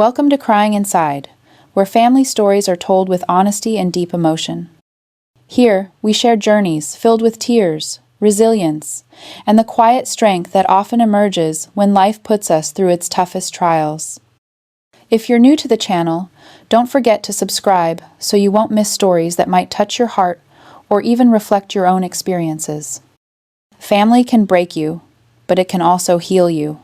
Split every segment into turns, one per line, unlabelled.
Welcome to Crying Inside, where family stories are told with honesty and deep emotion. Here, we share journeys filled with tears, resilience, and the quiet strength that often emerges when life puts us through its toughest trials. If you're new to the channel, don't forget to subscribe so you won't miss stories that might touch your heart or even reflect your own experiences. Family can break you, but it can also heal you.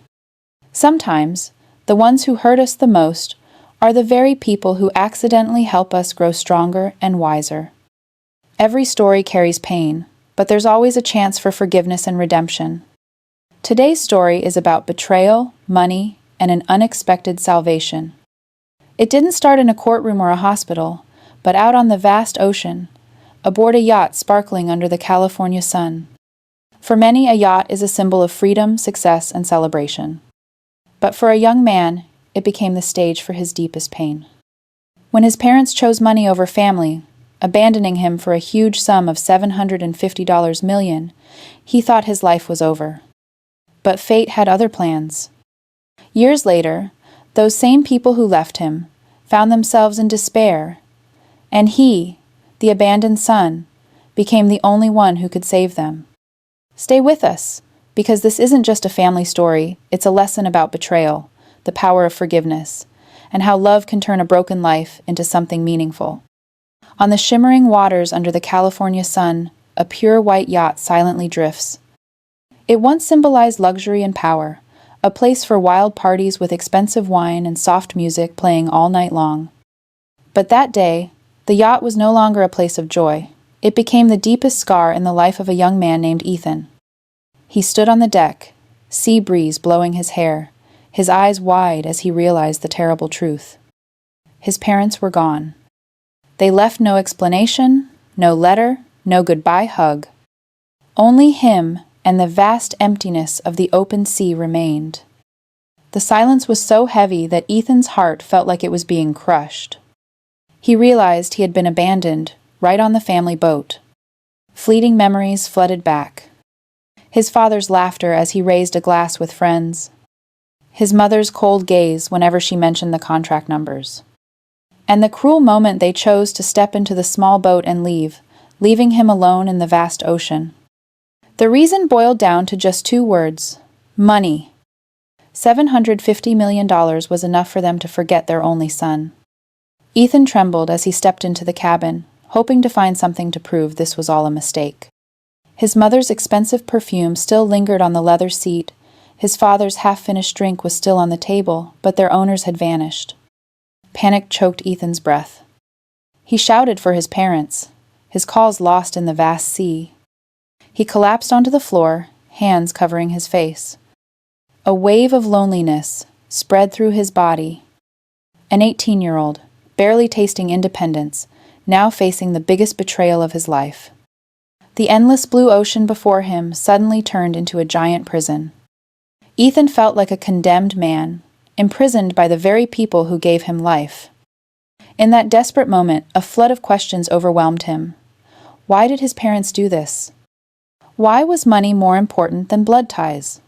Sometimes, the ones who hurt us the most are the very people who accidentally help us grow stronger and wiser. Every story carries pain, but there's always a chance for forgiveness and redemption. Today's story is about betrayal, money, and an unexpected salvation. It didn't start in a courtroom or a hospital, but out on the vast ocean, aboard a yacht sparkling under the California sun. For many, a yacht is a symbol of freedom, success, and celebration. But for a young man, it became the stage for his deepest pain. When his parents chose money over family, abandoning him for a huge sum of $750 million, he thought his life was over. But fate had other plans. Years later, those same people who left him found themselves in despair, and he, the abandoned son, became the only one who could save them. Stay with us, because this isn't just a family story, it's a lesson about betrayal, the power of forgiveness, and how love can turn a broken life into something meaningful. On the shimmering waters under the California sun, a pure white yacht silently drifts. It once symbolized luxury and power, a place for wild parties with expensive wine and soft music playing all night long. But that day, the yacht was no longer a place of joy. It became the deepest scar in the life of a young man named Ethan. He stood on the deck, sea breeze blowing his hair, his eyes wide as he realized the terrible truth. His parents were gone. They left no explanation, no letter, no goodbye hug. Only him and the vast emptiness of the open sea remained. The silence was so heavy that Ethan's heart felt like it was being crushed. He realized he had been abandoned right on the family boat. Fleeting memories flooded back. His father's laughter as he raised a glass with friends. His mother's cold gaze whenever she mentioned the contract numbers. And the cruel moment they chose to step into the small boat and leave, leaving him alone in the vast ocean. The reason boiled down to just two words: money. $750 million was enough for them to forget their only son. Ethan trembled as he stepped into the cabin, hoping to find something to prove this was all a mistake. His mother's expensive perfume still lingered on the leather seat, his father's half-finished drink was still on the table, but their owners had vanished. Panic choked Ethan's breath. He shouted for his parents, his calls lost in the vast sea. He collapsed onto the floor, hands covering his face. A wave of loneliness spread through his body. An 18-year-old, barely tasting independence, now facing the biggest betrayal of his life. The endless blue ocean before him suddenly turned into a giant prison. Ethan felt like a condemned man, imprisoned by the very people who gave him life. In that desperate moment, a flood of questions overwhelmed him. Why did his parents do this? Why was money more important than blood ties?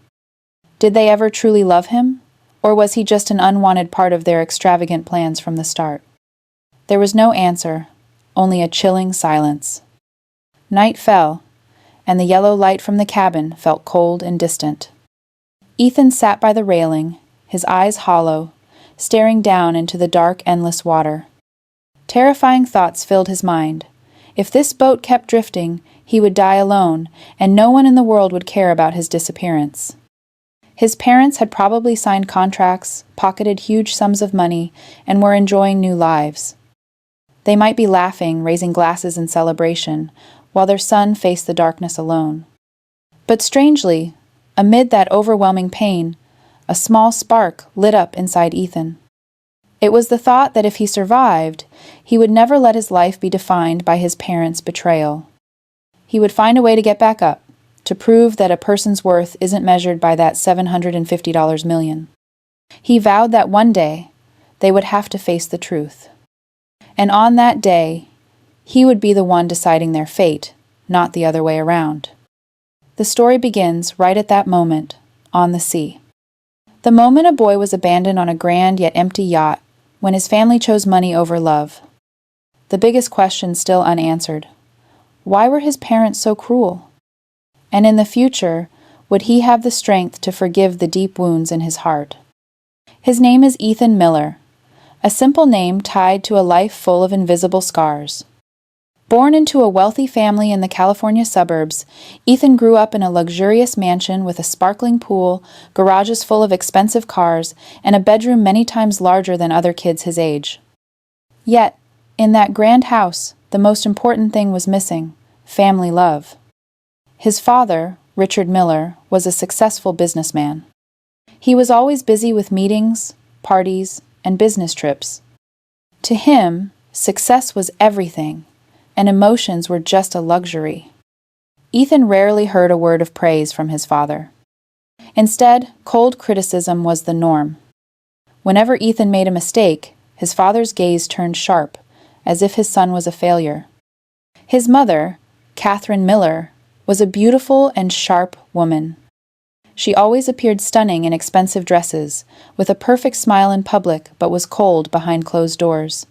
Did they ever truly love him, or was he just an unwanted part of their extravagant plans from the start? There was no answer, only a chilling silence. Night fell, and the yellow light from the cabin felt cold and distant. Ethan sat by the railing, his eyes hollow, staring down into the dark, endless water. Terrifying thoughts filled his mind. If this boat kept drifting, he would die alone, and no one in the world would care about his disappearance. His parents had probably signed contracts, pocketed huge sums of money, and were enjoying new lives. They might be laughing, raising glasses in celebration, while their son faced the darkness alone. But strangely, amid that overwhelming pain, a small spark lit up inside Ethan. It was the thought that if he survived, he would never let his life be defined by his parents' betrayal. He would find a way to get back up, to prove that a person's worth isn't measured by that $750 million. He vowed that one day, they would have to face the truth. And on that day, he would be the one deciding their fate, not the other way around. The story begins right at that moment, on the sea. The moment a boy was abandoned on a grand yet empty yacht, when his family chose money over love. The biggest question still unanswered. Why were his parents so cruel? And in the future, would he have the strength to forgive the deep wounds in his heart? His name is Ethan Miller, a simple name tied to a life full of invisible scars. Born into a wealthy family in the California suburbs, Ethan grew up in a luxurious mansion with a sparkling pool, garages full of expensive cars, and a bedroom many times larger than other kids his age. Yet, in that grand house, the most important thing was missing: family love. His father, Richard Miller, was a successful businessman. He was always busy with meetings, parties, and business trips. To him, success was everything, and emotions were just a luxury. Ethan rarely heard a word of praise from his father. Instead, cold criticism was the norm. Whenever Ethan made a mistake, his father's gaze turned sharp, as if his son was a failure. His mother, Catherine Miller, was a beautiful and sharp woman. She always appeared stunning in expensive dresses, with a perfect smile in public, but was cold behind closed doors.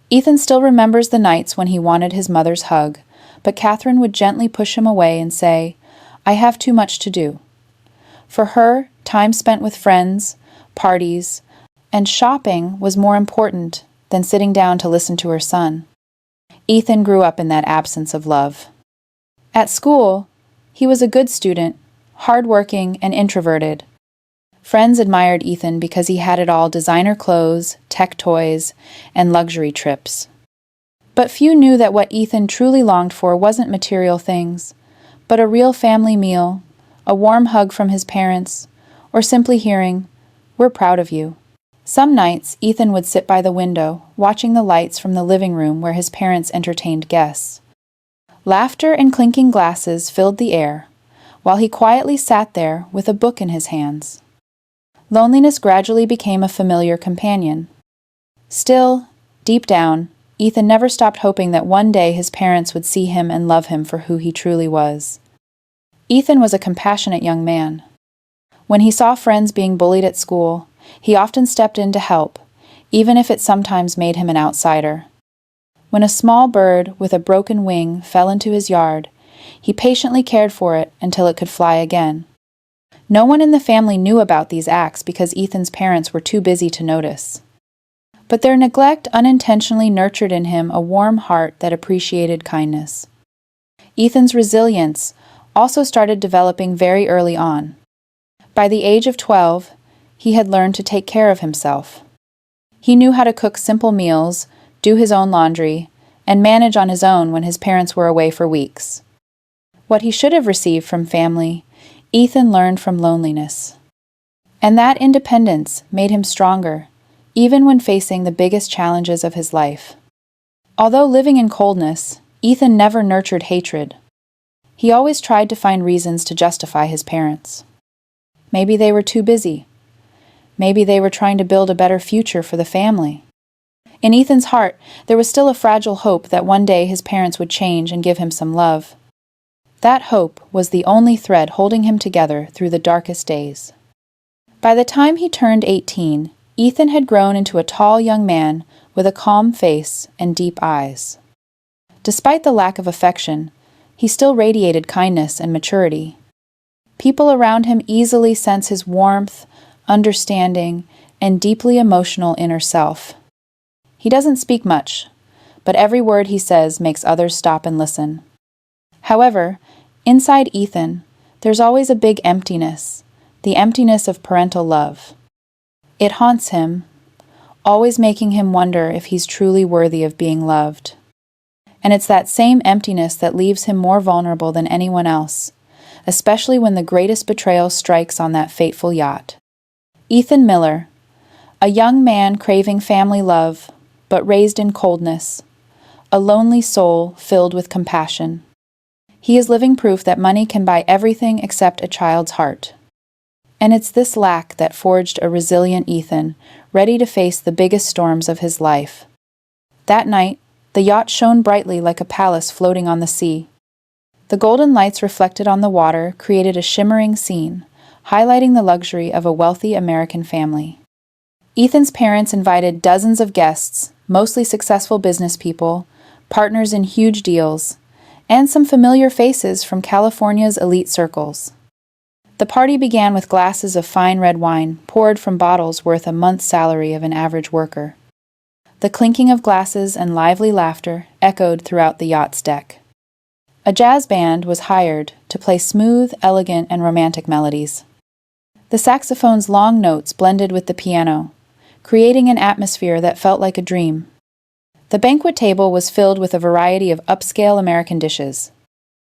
Ethan still remembers the nights when he wanted his mother's hug, but Catherine would gently push him away and say, "I have too much to do." For her, time spent with friends, parties, and shopping was more important than sitting down to listen to her son. Ethan grew up in that absence of love. At school, he was a good student, hardworking and introverted. Friends admired Ethan because he had it all: designer clothes, tech toys, and luxury trips. But few knew that what Ethan truly longed for wasn't material things, but a real family meal, a warm hug from his parents, or simply hearing, "We're proud of you." Some nights, Ethan would sit by the window, watching the lights from the living room where his parents entertained guests. Laughter and clinking glasses filled the air, while he quietly sat there with a book in his hands. Loneliness gradually became a familiar companion. Still, deep down, Ethan never stopped hoping that one day his parents would see him and love him for who he truly was. Ethan was a compassionate young man. When he saw friends being bullied at school, he often stepped in to help, even if it sometimes made him an outsider. When a small bird with a broken wing fell into his yard, he patiently cared for it until it could fly again. No one in the family knew about these acts because Ethan's parents were too busy to notice. But their neglect unintentionally nurtured in him a warm heart that appreciated kindness. Ethan's resilience also started developing very early on. By the age of 12, he had learned to take care of himself. He knew how to cook simple meals, do his own laundry, and manage on his own when his parents were away for weeks. What he should have received from family, Ethan learned from loneliness. And that independence made him stronger, even when facing the biggest challenges of his life. Although living in coldness, Ethan never nurtured hatred. He always tried to find reasons to justify his parents. Maybe they were too busy. Maybe they were trying to build a better future for the family. In Ethan's heart, there was still a fragile hope that one day his parents would change and give him some love. That hope was the only thread holding him together through the darkest days. By the time he turned 18, Ethan had grown into a tall young man with a calm face and deep eyes. Despite the lack of affection, he still radiated kindness and maturity. People around him easily sense his warmth, understanding, and deeply emotional inner self. He doesn't speak much, but every word he says makes others stop and listen. However, inside Ethan, there's always a big emptiness, the emptiness of parental love. It haunts him, always making him wonder if he's truly worthy of being loved. And it's that same emptiness that leaves him more vulnerable than anyone else, especially when the greatest betrayal strikes on that fateful yacht. Ethan Miller, a young man craving family love, but raised in coldness, a lonely soul filled with compassion. He is living proof that money can buy everything except a child's heart. And it's this lack that forged a resilient Ethan, ready to face the biggest storms of his life. That night, the yacht shone brightly like a palace floating on the sea. The golden lights reflected on the water created a shimmering scene, highlighting the luxury of a wealthy American family. Ethan's parents invited dozens of guests, mostly successful business people, partners in huge deals, and some familiar faces from California's elite circles. The party began with glasses of fine red wine poured from bottles worth a month's salary of an average worker. The clinking of glasses and lively laughter echoed throughout the yacht's deck. A jazz band was hired to play smooth, elegant, and romantic melodies. The saxophone's long notes blended with the piano, creating an atmosphere that felt like a dream. The banquet table was filled with a variety of upscale American dishes.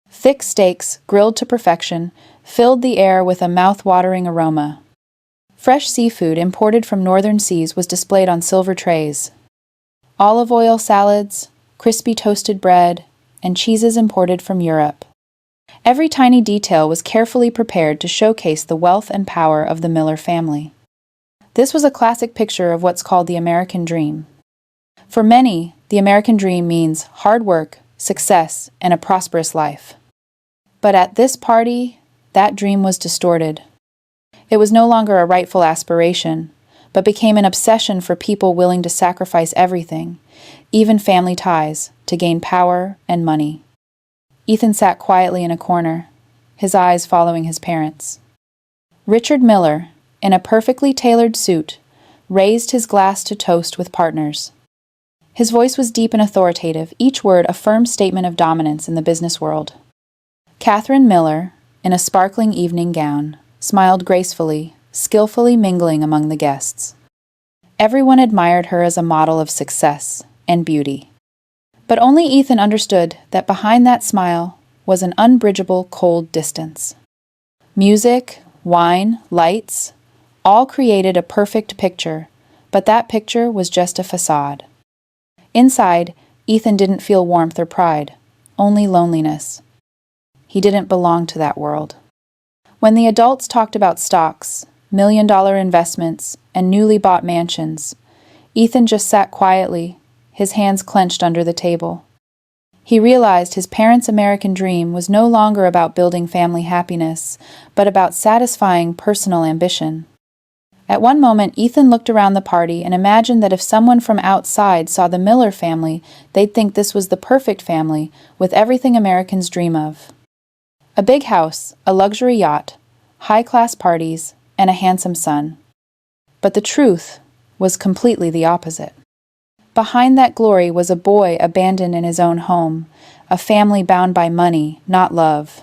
Thick steaks, grilled to perfection, filled the air with a mouth-watering aroma. Fresh seafood imported from northern seas was displayed on silver trays. Olive oil salads, crispy toasted bread, and cheeses imported from Europe. Every tiny detail was carefully prepared to showcase the wealth and power of the Miller family. This was a classic picture of what's called the American dream. For many, the American dream means hard work, success, and a prosperous life. But at this party, that dream was distorted. It was no longer a rightful aspiration, but became an obsession for people willing to sacrifice everything, even family ties, to gain power and money. Ethan sat quietly in a corner, his eyes following his parents. Richard Miller, in a perfectly tailored suit, raised his glass to toast with partners. His voice was deep and authoritative, each word a firm statement of dominance in the business world. Catherine Miller, in a sparkling evening gown, smiled gracefully, skillfully mingling among the guests. Everyone admired her as a model of success and beauty. But only Ethan understood that behind that smile was an unbridgeable cold distance. Music, wine, lights, all created a perfect picture, but that picture was just a facade. Inside, Ethan didn't feel warmth or pride, only loneliness. He didn't belong to that world. When the adults talked about stocks, million-dollar investments, and newly bought mansions, Ethan just sat quietly, his hands clenched under the table. He realized his parents' American dream was no longer about building family happiness, but about satisfying personal ambition. At one moment, Ethan looked around the party and imagined that if someone from outside saw the Miller family, they'd think this was the perfect family, with everything Americans dream of. A big house, a luxury yacht, high-class parties, and a handsome son. But the truth was completely the opposite. Behind that glory was a boy abandoned in his own home, a family bound by money, not love.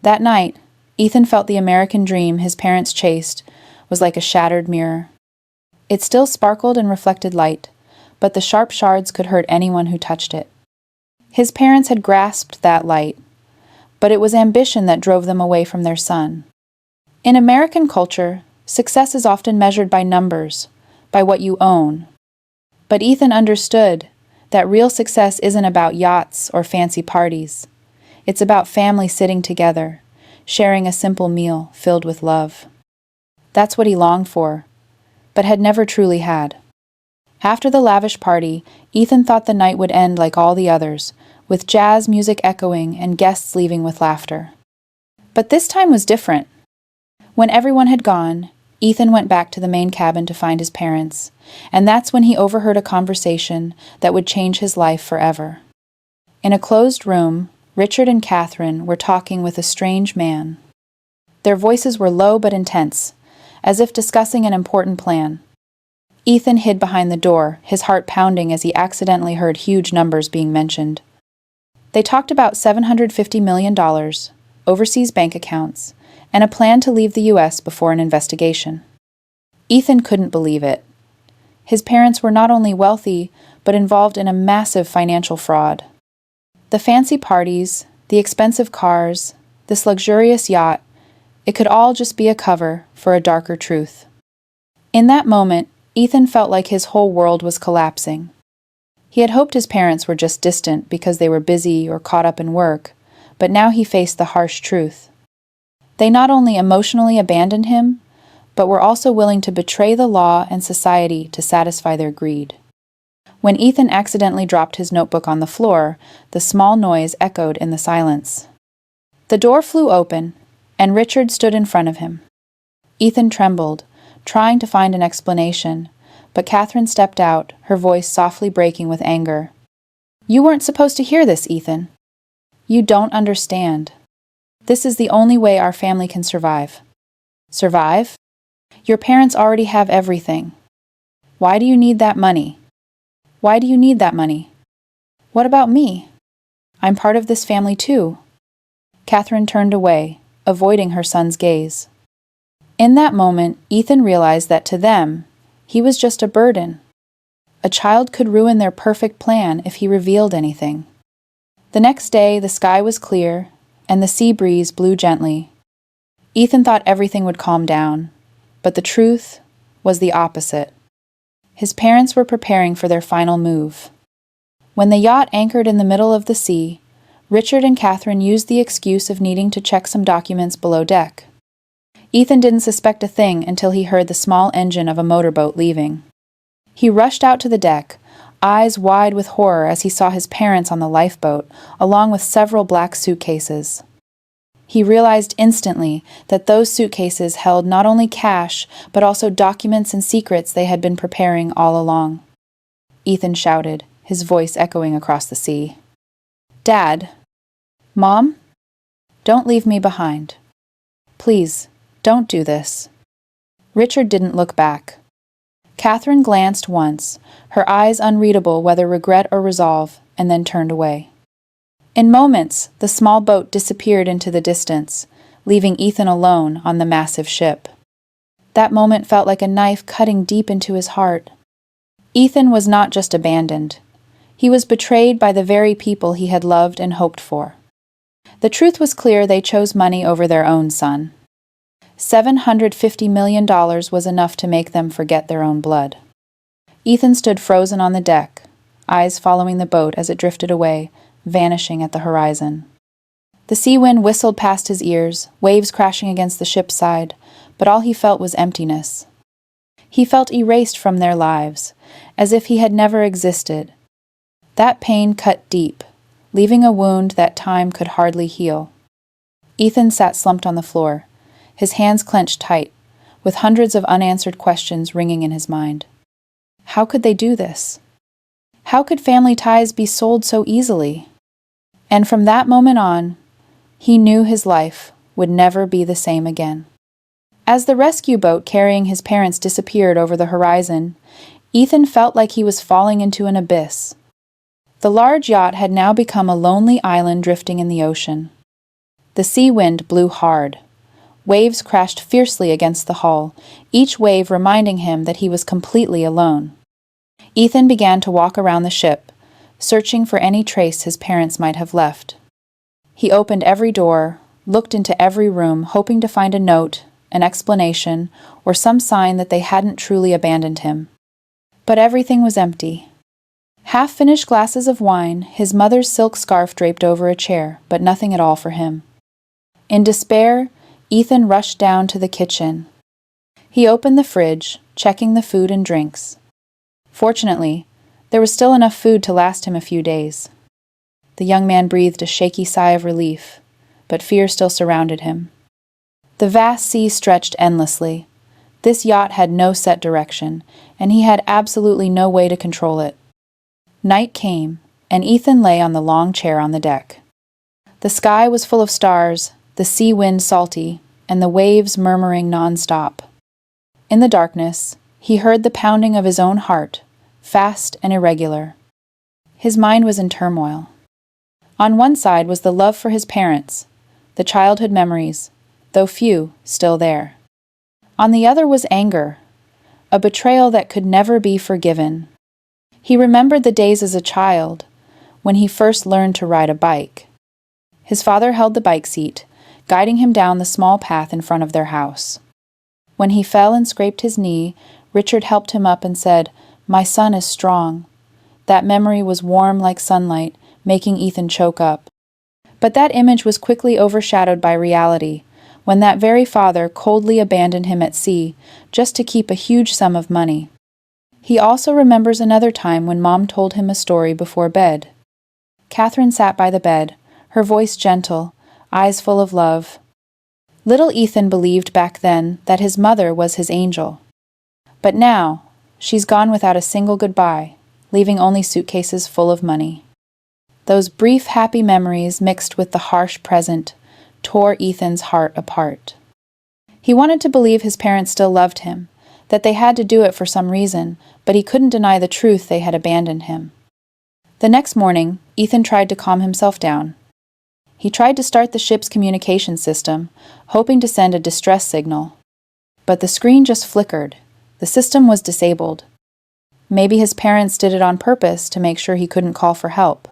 That night, Ethan felt the American dream his parents chased was like a shattered mirror. It still sparkled and reflected light, but the sharp shards could hurt anyone who touched it. His parents had grasped that light, but it was ambition that drove them away from their son. In American culture, success is often measured by numbers, by what you own. But Ethan understood that real success isn't about yachts or fancy parties. It's about family sitting together, sharing a simple meal filled with love. That's what he longed for, but had never truly had. After the lavish party, Ethan thought the night would end like all the others, with jazz music echoing and guests leaving with laughter. But this time was different. When everyone had gone, Ethan went back to the main cabin to find his parents, and that's when he overheard a conversation that would change his life forever. In a closed room, Richard and Catherine were talking with a strange man. Their voices were low but intense, as if discussing an important plan. Ethan hid behind the door, his heart pounding as he accidentally heard huge numbers being mentioned. They talked about $750 million, overseas bank accounts, and a plan to leave the U.S. before an investigation. Ethan couldn't believe it. His parents were not only wealthy, but involved in a massive financial fraud. The fancy parties, the expensive cars, this luxurious yacht, it could all just be a cover for a darker truth. In that moment, Ethan felt like his whole world was collapsing. He had hoped his parents were just distant because they were busy or caught up in work, but now he faced the harsh truth. They not only emotionally abandoned him, but were also willing to betray the law and society to satisfy their greed. When Ethan accidentally dropped his notebook on the floor, the small noise echoed in the silence. The door flew open, and Richard stood in front of him. Ethan trembled, trying to find an explanation, but Catherine stepped out, her voice softly breaking with anger. "You weren't supposed to hear this, Ethan. You don't understand. This is the only way our family can survive." "Survive? Your parents already have everything. Why do you need that money? Why do you need that money? What about me? I'm part of this family too." Catherine turned away, avoiding her son's gaze. In that moment, Ethan realized that to them, he was just a burden. A child could ruin their perfect plan if he revealed anything. The next day, the sky was clear, and the sea breeze blew gently. Ethan thought everything would calm down, but the truth was the opposite. His parents were preparing for their final move. When the yacht anchored in the middle of the sea, Richard and Catherine used the excuse of needing to check some documents below deck. Ethan didn't suspect a thing until he heard the small engine of a motorboat leaving. He rushed out to the deck, eyes wide with horror as he saw his parents on the lifeboat, along with several black suitcases. He realized instantly that those suitcases held not only cash, but also documents and secrets they had been preparing all along. Ethan shouted, his voice echoing across the sea. "Dad! Mom? Don't leave me behind. Please, don't do this." Richard didn't look back. Catherine glanced once, her eyes unreadable whether regret or resolve, and then turned away. In moments, the small boat disappeared into the distance, leaving Ethan alone on the massive ship. That moment felt like a knife cutting deep into his heart. Ethan was not just abandoned. He was betrayed by the very people he had loved and hoped for. The truth was clear: they chose money over their own son. $750 million was enough to make them forget their own blood. Ethan stood frozen on the deck, eyes following the boat as it drifted away, vanishing at the horizon. The sea wind whistled past his ears, waves crashing against the ship's side, but all he felt was emptiness. He felt erased from their lives, as if he had never existed. That pain cut deep, leaving a wound that time could hardly heal. Ethan sat slumped on the floor, his hands clenched tight, with hundreds of unanswered questions ringing in his mind. How could they do this? How could family ties be sold so easily? And from that moment on, he knew his life would never be the same again. As the rescue boat carrying his parents disappeared over the horizon, Ethan felt like he was falling into an abyss. The large yacht had now become a lonely island drifting in the ocean. The sea wind blew hard. Waves crashed fiercely against the hull, each wave reminding him that he was completely alone. Ethan began to walk around the ship, searching for any trace his parents might have left. He opened every door, looked into every room, hoping to find a note, an explanation, or some sign that they hadn't truly abandoned him. But everything was empty. Half-finished glasses of wine, his mother's silk scarf draped over a chair, but nothing at all for him. In despair, Ethan rushed down to the kitchen. He opened the fridge, checking the food and drinks. Fortunately, there was still enough food to last him a few days. The young man breathed a shaky sigh of relief, but fear still surrounded him. The vast sea stretched endlessly. This yacht had no set direction, and he had absolutely no way to control it. Night came, and Ethan lay on the long chair on the deck. The sky was full of stars, the sea wind salty, and the waves murmuring non-stop. In the darkness, he heard the pounding of his own heart, fast and irregular. His mind was in turmoil. On one side was the love for his parents, the childhood memories, though few, still there. On the other was anger, a betrayal that could never be forgiven. He remembered the days as a child, when he first learned to ride a bike. His father held the bike seat, guiding him down the small path in front of their house. When he fell and scraped his knee, Richard helped him up and said, "My son is strong." That memory was warm like sunlight, making Ethan choke up. But that image was quickly overshadowed by reality, when that very father coldly abandoned him at sea just to keep a huge sum of money. He also remembers another time when Mom told him a story before bed. Catherine sat by the bed, her voice gentle, eyes full of love. Little Ethan believed back then that his mother was his angel. But now, she's gone without a single goodbye, leaving only suitcases full of money. Those brief happy memories mixed with the harsh present tore Ethan's heart apart. He wanted to believe his parents still loved him, that they had to do it for some reason, but he couldn't deny the truth they had abandoned him. The next morning, Ethan tried to calm himself down. He tried to start the ship's communication system, hoping to send a distress signal. But the screen just flickered. The system was disabled. Maybe his parents did it on purpose to make sure he couldn't call for help.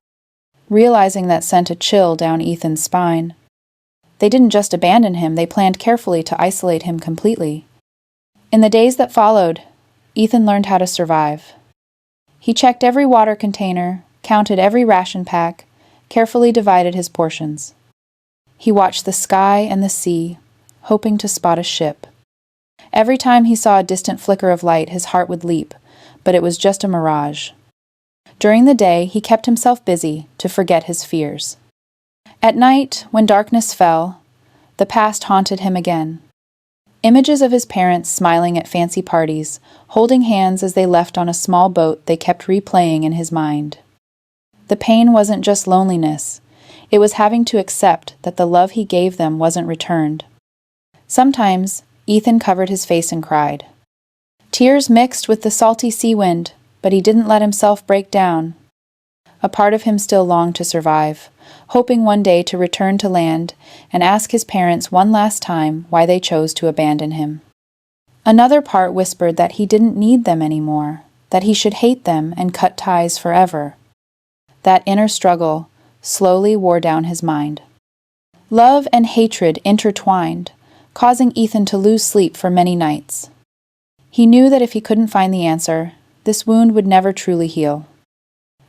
Realizing that sent a chill down Ethan's spine. They didn't just abandon him, they planned carefully to isolate him completely. In the days that followed, Ethan learned how to survive. He checked every water container, counted every ration pack, carefully divided his portions. He watched the sky and the sea, hoping to spot a ship. Every time he saw a distant flicker of light, his heart would leap, but it was just a mirage. During the day, he kept himself busy to forget his fears. At night, when darkness fell, the past haunted him again. Images of his parents smiling at fancy parties, holding hands as they left on a small boat, they kept replaying in his mind. The pain wasn't just loneliness. It was having to accept that the love he gave them wasn't returned. Sometimes, Ethan covered his face and cried. Tears mixed with the salty sea wind, but he didn't let himself break down. A part of him still longed to survive, hoping one day to return to land and ask his parents one last time why they chose to abandon him. Another part whispered that he didn't need them anymore, that he should hate them and cut ties forever. That inner struggle slowly wore down his mind. Love and hatred intertwined, causing Ethan to lose sleep for many nights. He knew that if he couldn't find the answer, this wound would never truly heal.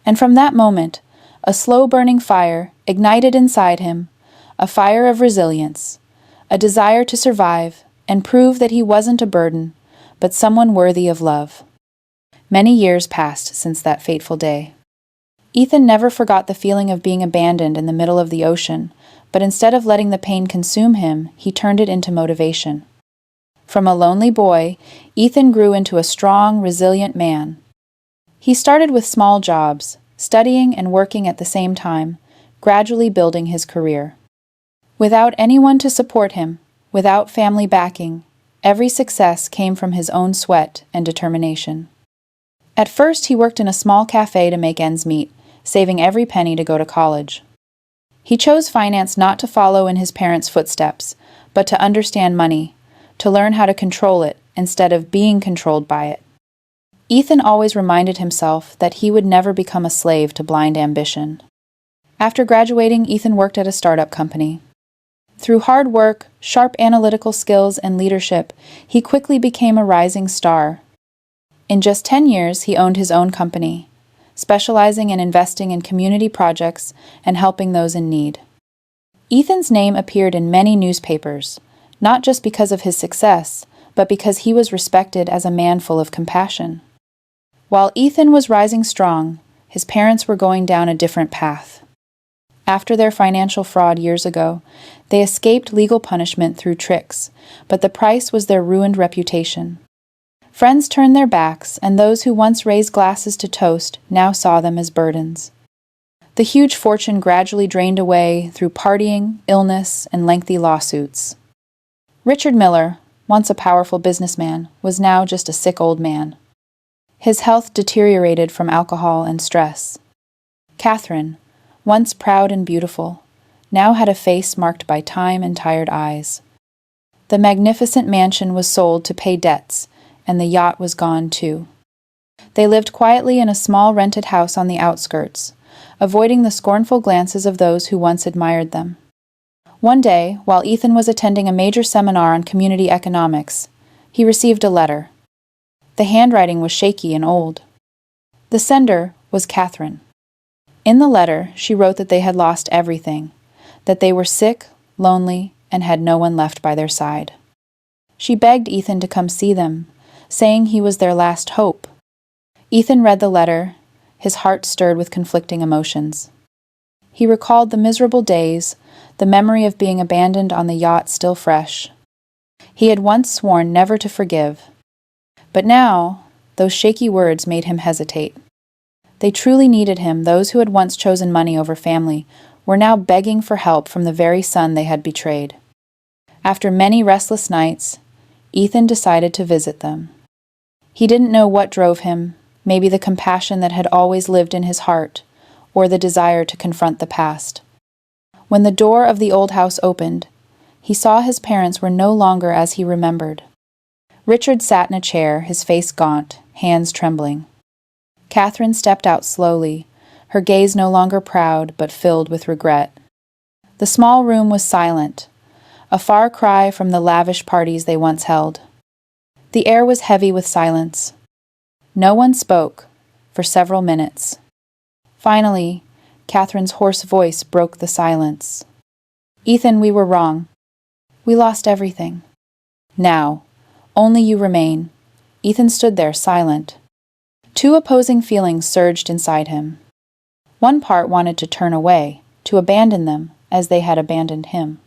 And from that moment, a slow-burning fire ignited inside him, a fire of resilience, a desire to survive and prove that he wasn't a burden, but someone worthy of love. Many years passed since that fateful day. Ethan never forgot the feeling of being abandoned in the middle of the ocean, but instead of letting the pain consume him, he turned it into motivation. From a lonely boy, Ethan grew into a strong, resilient man. He started with small jobs, studying and working at the same time, gradually building his career. Without anyone to support him, without family backing, every success came from his own sweat and determination. At first, he worked in a small cafe to make ends meet, saving every penny to go to college. He chose finance not to follow in his parents' footsteps, but to understand money, to learn how to control it instead of being controlled by it. Ethan always reminded himself that he would never become a slave to blind ambition. After graduating, Ethan worked at a startup company. Through hard work, sharp analytical skills, and leadership, he quickly became a rising star. In just 10 years, he owned his own company, specializing in investing in community projects and helping those in need. Ethan's name appeared in many newspapers, not just because of his success, but because he was respected as a man full of compassion. While Ethan was rising strong, his parents were going down a different path. After their financial fraud years ago, they escaped legal punishment through tricks, but the price was their ruined reputation. Friends turned their backs, and those who once raised glasses to toast now saw them as burdens. The huge fortune gradually drained away through partying, illness, and lengthy lawsuits. Richard Miller, once a powerful businessman, was now just a sick old man. His health deteriorated from alcohol and stress. Catherine, once proud and beautiful, now had a face marked by time and tired eyes. The magnificent mansion was sold to pay debts, and the yacht was gone too. They lived quietly in a small rented house on the outskirts, avoiding the scornful glances of those who once admired them. One day, while Ethan was attending a major seminar on community economics, he received a letter. The handwriting was shaky and old. The sender was Catherine. In the letter, she wrote that they had lost everything, that they were sick, lonely, and had no one left by their side. She begged Ethan to come see them, saying he was their last hope. Ethan read the letter, his heart stirred with conflicting emotions. He recalled the miserable days, the memory of being abandoned on the yacht still fresh. He had once sworn never to forgive. But now, those shaky words made him hesitate. They truly needed him. Those who had once chosen money over family were now begging for help from the very son they had betrayed. After many restless nights, Ethan decided to visit them. He didn't know what drove him, maybe the compassion that had always lived in his heart, or the desire to confront the past. When the door of the old house opened, he saw his parents were no longer as he remembered. Richard sat in a chair, his face gaunt, hands trembling. Catherine stepped out slowly, her gaze no longer proud but filled with regret. The small room was silent, a far cry from the lavish parties they once held. The air was heavy with silence. No one spoke for several minutes. Finally, Catherine's hoarse voice broke the silence. "Ethan, we were wrong. We lost everything. Now, only you remain." Ethan stood there silent. Two opposing feelings surged inside him. One part wanted to turn away, to abandon them as they had abandoned him.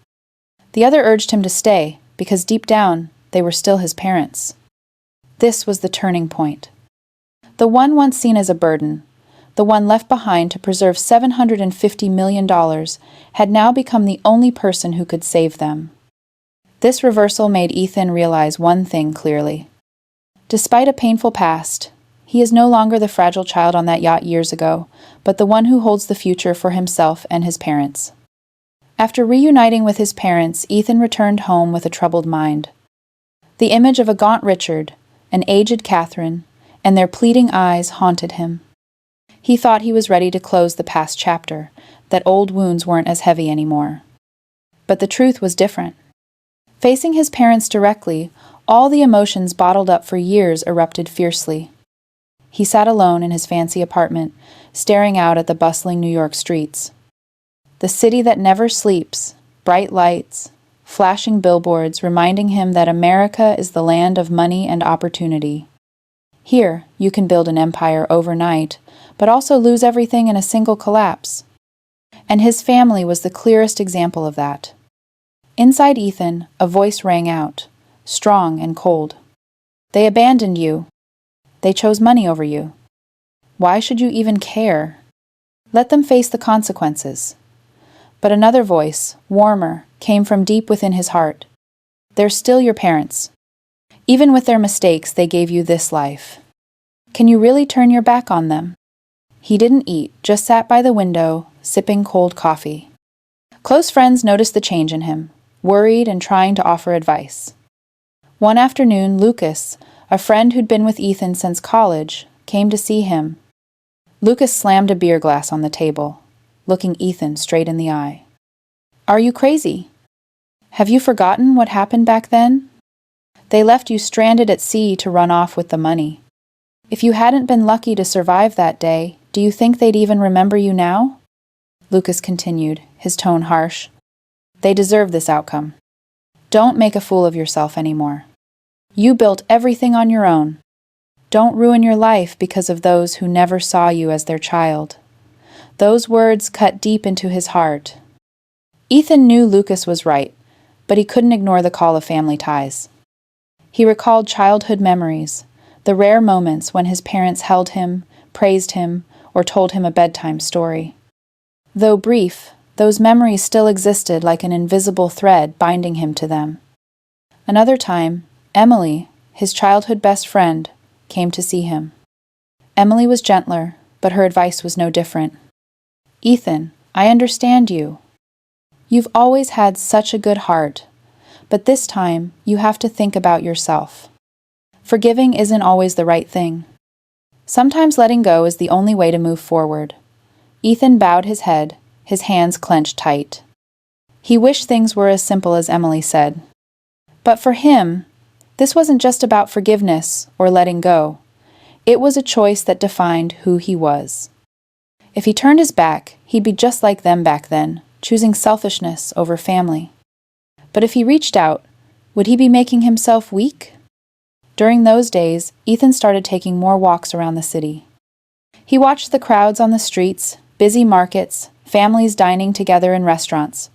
The other urged him to stay, because deep down, they were still his parents. This was the turning point. The one once seen as a burden, the one left behind to preserve $750 million, had now become the only person who could save them. This reversal made Ethan realize one thing clearly. Despite a painful past, he is no longer the fragile child on that yacht years ago, but the one who holds the future for himself and his parents. After reuniting with his parents, Ethan returned home with a troubled mind. The image of a gaunt Richard, an aged Catherine, and their pleading eyes haunted him. He thought he was ready to close the past chapter, that old wounds weren't as heavy anymore. But the truth was different. Facing his parents directly, all the emotions bottled up for years erupted fiercely. He sat alone in his fancy apartment, staring out at the bustling New York streets. The city that never sleeps, bright lights, flashing billboards reminding him that America is the land of money and opportunity. Here, you can build an empire overnight, but also lose everything in a single collapse. And his family was the clearest example of that. Inside Ethan, a voice rang out, strong and cold. "They abandoned you. They chose money over you. Why should you even care? Let them face the consequences." But another voice, warmer, came from deep within his heart. "They're still your parents. Even with their mistakes, they gave you this life. Can you really turn your back on them?" He didn't eat, just sat by the window, sipping cold coffee. Close friends noticed the change in him, worried and trying to offer advice. One afternoon, Lucas, a friend who'd been with Ethan since college, came to see him. Lucas slammed a beer glass on the table, looking Ethan straight in the eye. "Are you crazy? Have you forgotten what happened back then? They left you stranded at sea to run off with the money. If you hadn't been lucky to survive that day, do you think they'd even remember you now?" Lucas continued, his tone harsh. "They deserve this outcome. Don't make a fool of yourself anymore. You built everything on your own. Don't ruin your life because of those who never saw you as their child." Those words cut deep into his heart. Ethan knew Lucas was right, but he couldn't ignore the call of family ties. He recalled childhood memories, the rare moments when his parents held him, praised him, or told him a bedtime story. Though brief, those memories still existed like an invisible thread binding him to them. Another time, Emily, his childhood best friend, came to see him. Emily was gentler, but her advice was no different. "Ethan, I understand you. You've always had such a good heart, but this time you have to think about yourself. Forgiving isn't always the right thing. Sometimes letting go is the only way to move forward." Ethan bowed his head, his hands clenched tight. He wished things were as simple as Emily said. But for him, this wasn't just about forgiveness or letting go. It was a choice that defined who he was. If he turned his back, he'd be just like them back then, choosing selfishness over family. But if he reached out, would he be making himself weak? During those days, Ethan started taking more walks around the city. He watched the crowds on the streets, busy markets, families dining together in restaurants.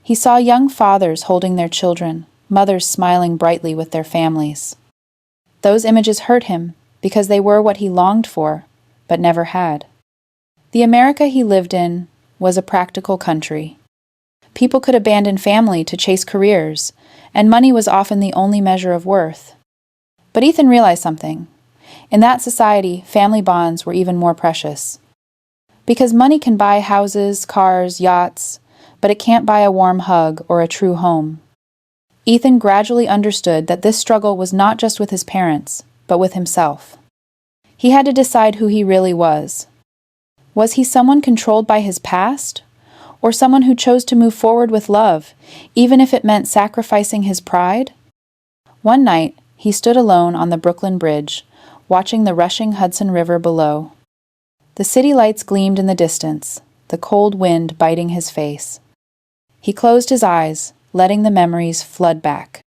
He saw young fathers holding their children, mothers smiling brightly with their families. Those images hurt him because they were what he longed for, but never had. The America he lived in was a practical country. People could abandon family to chase careers, and money was often the only measure of worth. But Ethan realized something. In that society, family bonds were even more precious. Because money can buy houses, cars, yachts, but it can't buy a warm hug or a true home. Ethan gradually understood that this struggle was not just with his parents, but with himself. He had to decide who he really was. Was he someone controlled by his past, or someone who chose to move forward with love, even if it meant sacrificing his pride? One night, he stood alone on the Brooklyn Bridge, watching the rushing Hudson River below. The city lights gleamed in the distance, the cold wind biting his face. He closed his eyes, letting the memories flood back.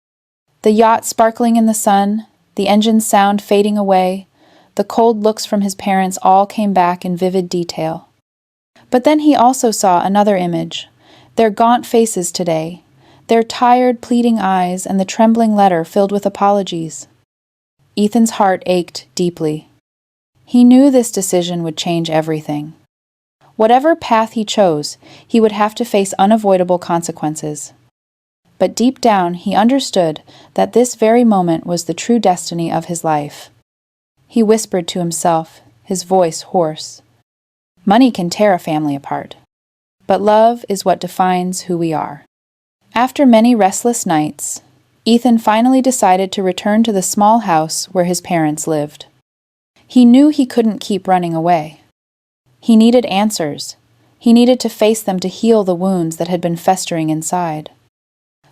The yacht sparkling in the sun, the engine's sound fading away, the cold looks from his parents all came back in vivid detail. But then he also saw another image, their gaunt faces today, their tired, pleading eyes, and the trembling letter filled with apologies. Ethan's heart ached deeply. He knew this decision would change everything. Whatever path he chose, he would have to face unavoidable consequences. But deep down, he understood that this very moment was the true destiny of his life. He whispered to himself, his voice hoarse. Money can tear a family apart, but love is what defines who we are. After many restless nights, Ethan finally decided to return to the small house where his parents lived. He knew he couldn't keep running away. He needed answers. He needed to face them to heal the wounds that had been festering inside.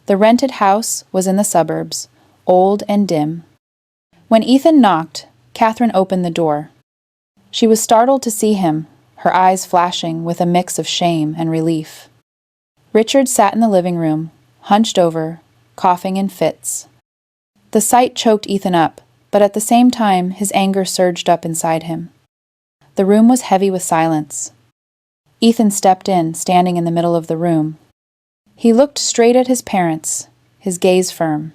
The rented house was in the suburbs, old and dim. When Ethan knocked, Catherine opened the door. She was startled to see him, her eyes flashing with a mix of shame and relief. Richard sat in the living room, hunched over, coughing in fits. The sight choked Ethan up, but at the same time his anger surged up inside him. The room was heavy with silence. Ethan stepped in, standing in the middle of the room. He looked straight at his parents, his gaze firm.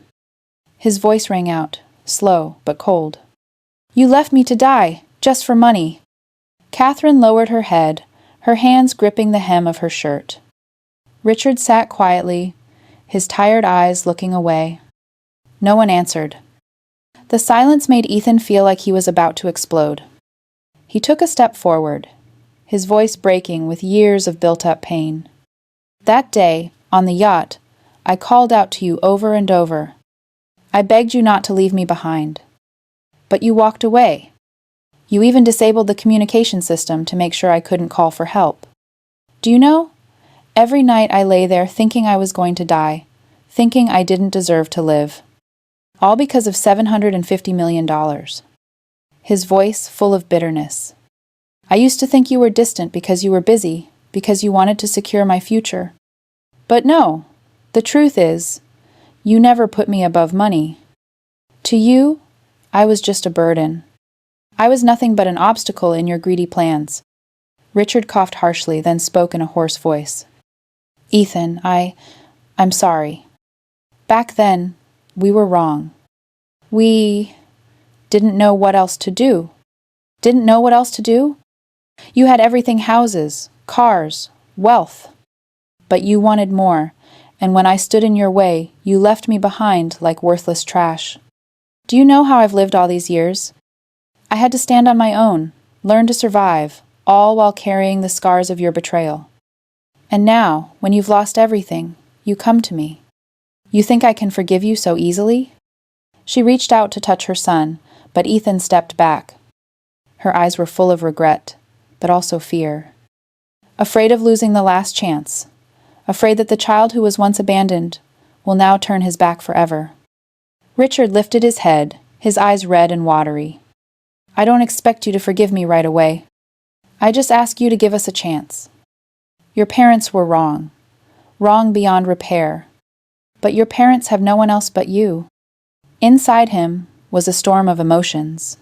His voice rang out, slow but cold. "You left me to die, just for money." Catherine lowered her head, her hands gripping the hem of her shirt. Richard sat quietly, his tired eyes looking away. No one answered. The silence made Ethan feel like he was about to explode. He took a step forward, his voice breaking with years of built-up pain. "That day, on the yacht, I called out to you over and over. I begged you not to leave me behind. But you walked away. You even disabled the communication system to make sure I couldn't call for help. Do you know? Every night I lay there thinking I was going to die, thinking I didn't deserve to live. All because of $750 million. His voice full of bitterness. "I used to think you were distant because you were busy, because you wanted to secure my future. But no, the truth is, you never put me above money. To you, I was just a burden. I was nothing but an obstacle in your greedy plans." Richard coughed harshly, then spoke in a hoarse voice. "Ethan, I'm sorry. Back then, we were wrong. We didn't know what else to do. Didn't know what else to do? You had everything, houses, cars, wealth. But you wanted more, and when I stood in your way, you left me behind like worthless trash. Do you know how I've lived all these years? I had to stand on my own, learn to survive, all while carrying the scars of your betrayal. And now, when you've lost everything, you come to me. You think I can forgive you so easily?" She reached out to touch her son, but Ethan stepped back. Her eyes were full of regret, but also fear. Afraid of losing the last chance, afraid that the child who was once abandoned will now turn his back forever. Richard lifted his head, his eyes red and watery. "I don't expect you to forgive me right away. I just ask you to give us a chance. Your parents were wrong beyond repair. But your parents have no one else but you." Inside him was a storm of emotions.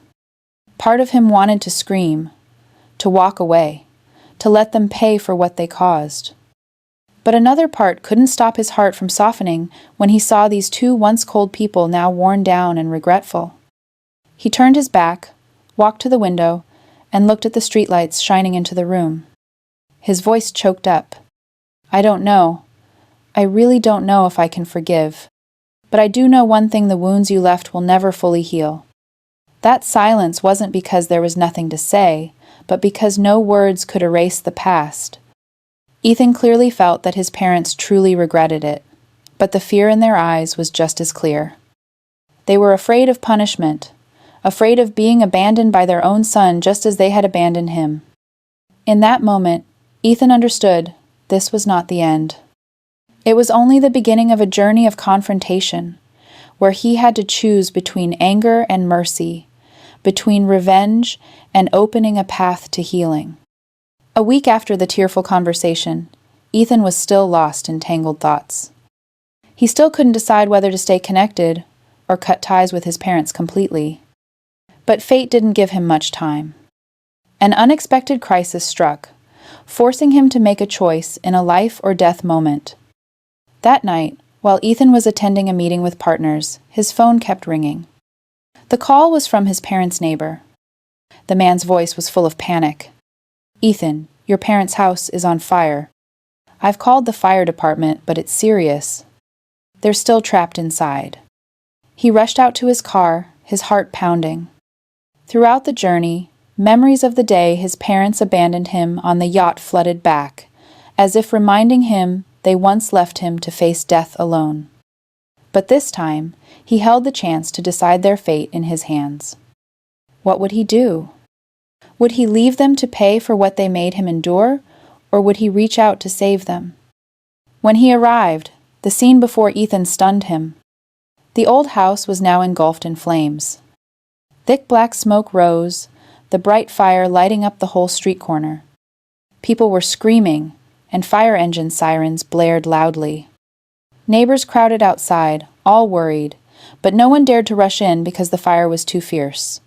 Part of him wanted to scream, to walk away, to let them pay for what they caused. But another part couldn't stop his heart from softening when he saw these two once cold people now worn down and regretful. He turned his back, walked to the window, and looked at the streetlights shining into the room. His voice choked up. "I don't know. I really don't know if I can forgive. But I do know one thing: the wounds you left will never fully heal." That silence wasn't because there was nothing to say, but because no words could erase the past. Ethan clearly felt that his parents truly regretted it, but the fear in their eyes was just as clear. They were afraid of punishment, afraid of being abandoned by their own son just as they had abandoned him. In that moment, Ethan understood this was not the end. It was only the beginning of a journey of confrontation, where he had to choose between anger and mercy, between revenge and opening a path to healing. A week after the tearful conversation, Ethan was still lost in tangled thoughts. He still couldn't decide whether to stay connected or cut ties with his parents completely. But fate didn't give him much time. An unexpected crisis struck, forcing him to make a choice in a life-or-death moment. That night, while Ethan was attending a meeting with partners, his phone kept ringing. The call was from his parents' neighbor. The man's voice was full of panic. "Ethan, your parents' house is on fire. I've called the fire department, but it's serious. They're still trapped inside." He rushed out to his car, his heart pounding. Throughout the journey, memories of the day his parents abandoned him on the yacht flooded back, as if reminding him they once left him to face death alone. But this time, he held the chance to decide their fate in his hands. What would he do? Would he leave them to pay for what they made him endure, or would he reach out to save them? When he arrived, the scene before Ethan stunned him. The old house was now engulfed in flames. Thick black smoke rose, the bright fire lighting up the whole street corner. People were screaming, and fire engine sirens blared loudly. Neighbors crowded outside, all worried, but no one dared to rush in because the fire was too fierce.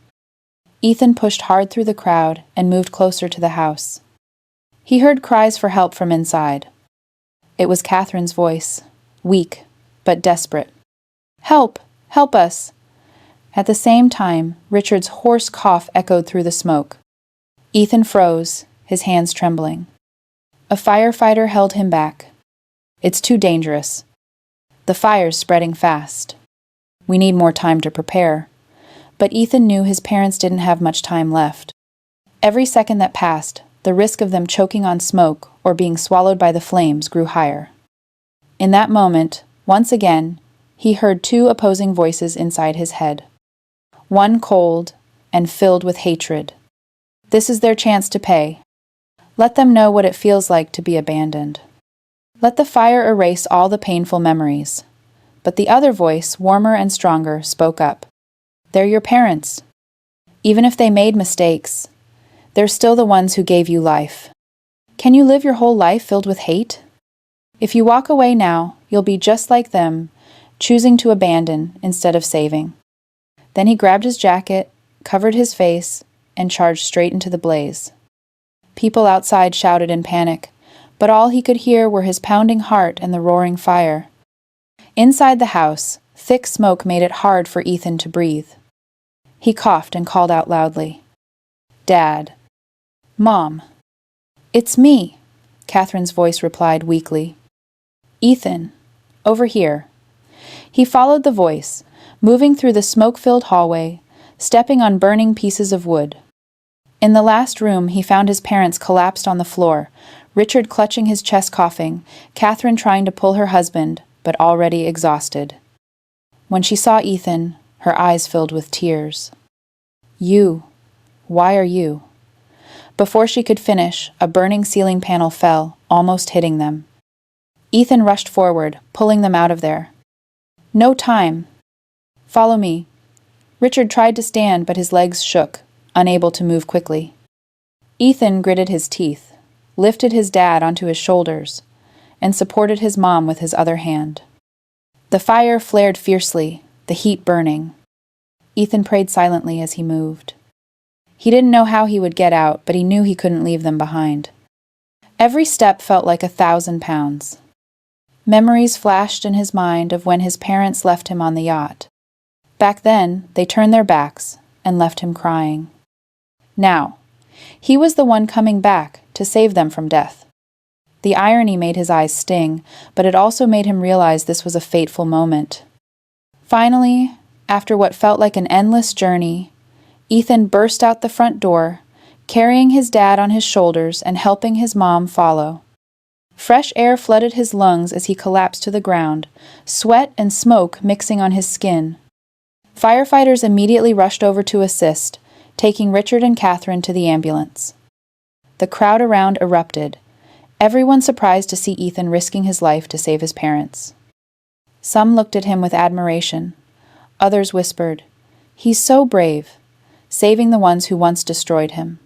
Ethan pushed hard through the crowd and moved closer to the house. He heard cries for help from inside. It was Catherine's voice, weak but desperate. "Help! Help us!" At the same time, Richard's hoarse cough echoed through the smoke. Ethan froze, his hands trembling. A firefighter held him back. "It's too dangerous. The fire's spreading fast. We need more time to prepare." But Ethan knew his parents didn't have much time left. Every second that passed, the risk of them choking on smoke or being swallowed by the flames grew higher. In that moment, once again, he heard two opposing voices inside his head. One cold and filled with hatred. This is their chance to pay. Let them know what it feels like to be abandoned. Let the fire erase all the painful memories. But the other voice, warmer and stronger, spoke up. They're your parents. Even if they made mistakes, they're still the ones who gave you life. Can you live your whole life filled with hate? If you walk away now, you'll be just like them, choosing to abandon instead of saving. Then he grabbed his jacket, covered his face, and charged straight into the blaze. People outside shouted in panic, but all he could hear were his pounding heart and the roaring fire. Inside the house, thick smoke made it hard for Ethan to breathe. He coughed and called out loudly. "Dad. Mom." "It's me," Catherine's voice replied weakly. "Ethan, over here." He followed the voice, moving through the smoke-filled hallway, stepping on burning pieces of wood. In the last room, he found his parents collapsed on the floor, Richard clutching his chest coughing, Catherine trying to pull her husband, but already exhausted. When she saw Ethan, her eyes filled with tears. "You. Why are you?" Before she could finish, a burning ceiling panel fell, almost hitting them. Ethan rushed forward, pulling them out of there. "No time. Follow me." Richard tried to stand, but his legs shook, unable to move quickly. Ethan gritted his teeth, lifted his dad onto his shoulders, and supported his mom with his other hand. The fire flared fiercely, the heat burning. Ethan prayed silently as he moved. He didn't know how he would get out, but he knew he couldn't leave them behind. Every step felt like 1,000 pounds. Memories flashed in his mind of when his parents left him on the yacht. Back then, they turned their backs and left him crying. Now, he was the one coming back to save them from death. The irony made his eyes sting, but it also made him realize this was a fateful moment. Finally, after what felt like an endless journey, Ethan burst out the front door, carrying his dad on his shoulders and helping his mom follow. Fresh air flooded his lungs as he collapsed to the ground, sweat and smoke mixing on his skin. Firefighters immediately rushed over to assist, taking Richard and Catherine to the ambulance. The crowd around erupted, everyone surprised to see Ethan risking his life to save his parents. Some looked at him with admiration. Others whispered, "He's so brave," saving the ones who once destroyed him.